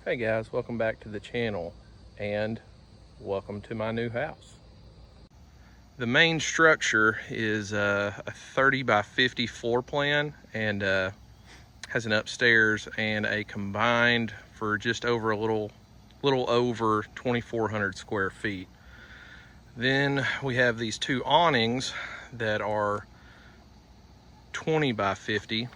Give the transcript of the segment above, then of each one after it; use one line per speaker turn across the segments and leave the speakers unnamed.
Hey guys, welcome back to the channel and welcome to my new house. The main structure is a 30 by 50 floor plan and has an upstairs and a combined for just over a little over 2,400 square feet. Then we have these two awnings that are 20 by 50.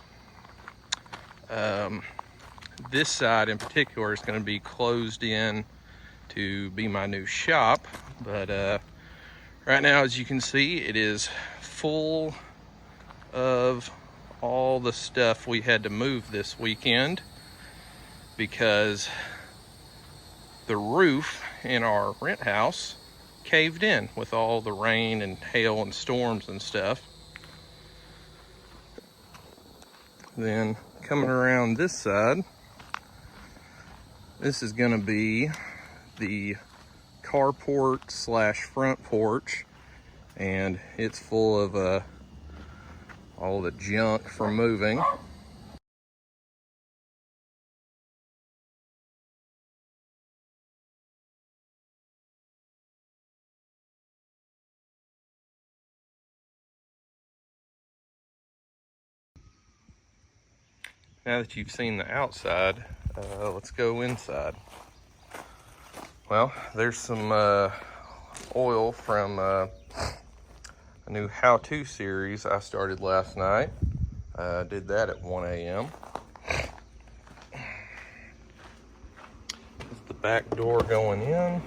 This side in particular is going to be closed in to be my new shop, but right now, as you can see, it is full of all the stuff we had to move this weekend because the roof in our rent house caved in with all the rain and hail and storms and stuff. Then coming around this side, this is going to be the carport slash front porch, and it's full of all the junk from moving. Now that you've seen the outside, let's go inside. Well, there's some oil from a new how-to series I started last night. Did that at 1 a.m. This is the back door going in.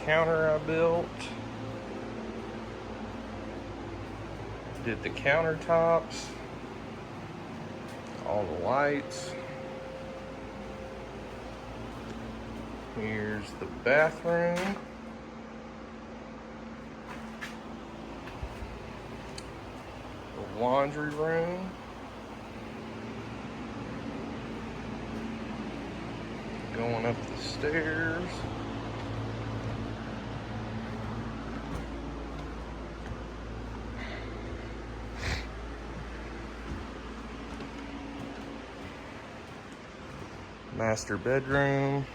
Counter I built. Did the countertops, all the lights. Here's the bathroom. The laundry room. Going up the stairs. Master bedroom.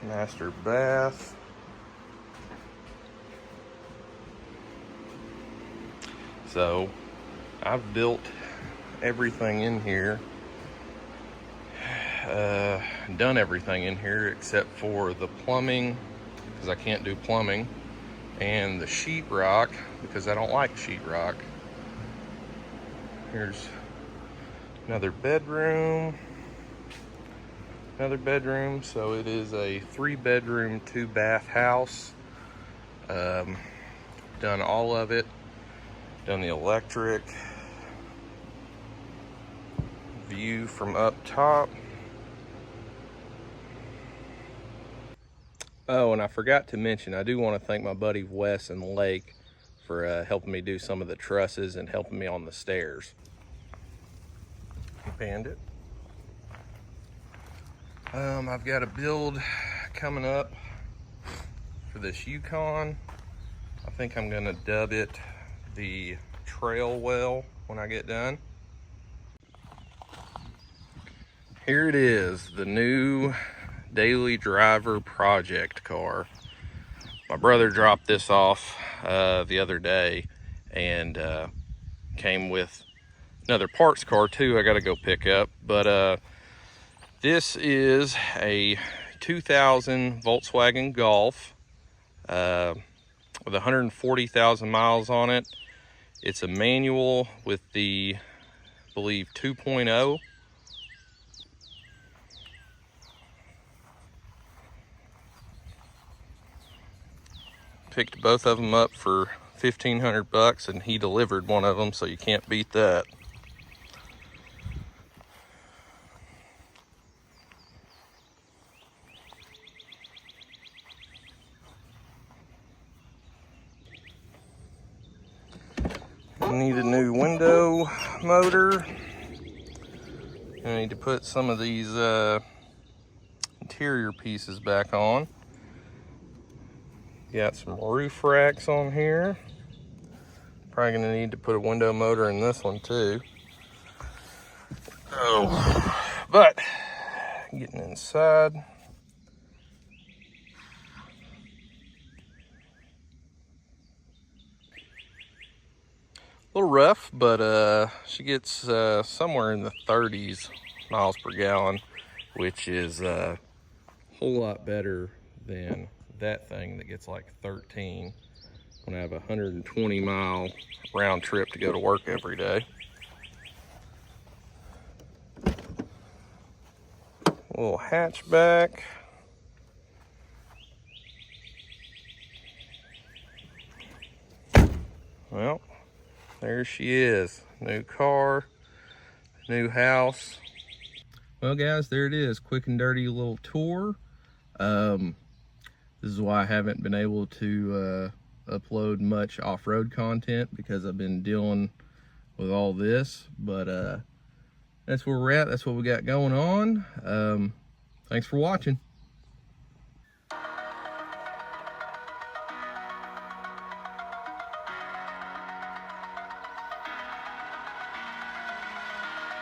Master bath. So I've built everything in here, done everything in here except for the plumbing, because I can't do plumbing, and the sheetrock because I don't like sheetrock. Here's another bedroom. So it is a 3-bedroom, 2-bath house. Done all of it. Done the electric. View from up top. Oh, and I forgot to mention, I do want to thank my buddy Wes and Lake for helping me do some of the trusses and helping me on the stairs. Bandit. I've got a build coming up for this Yukon. I think I'm gonna dub it the Trail Well when I get done. Here it is, the new daily driver project car. My brother dropped this off the other day and came with another parts car too I gotta go pick up. But this is a 2000 Volkswagen Golf with 140,000 miles on it. It's a manual with the, I believe, 2.0. Picked both of them up for 1,500 bucks, and he delivered one of them, so you can't beat that. I need a new window motor. I need to put some of these interior pieces back on. Got some roof racks on here. Probably gonna need to put a window motor in this one too. Oh, but getting inside. A little rough, but she gets somewhere in the 30s miles per gallon, which is a whole lot better than that thing that gets like 13 when I have a 120-mile round trip to go to work every day. A little hatchback. Well, there she is. New car, new house. Well, guys, there it is. Quick and dirty little tour. This is why I haven't been able to upload much off-road content, because I've been dealing with all this. But that's where we're at. That's what we got going on. Thanks for watching.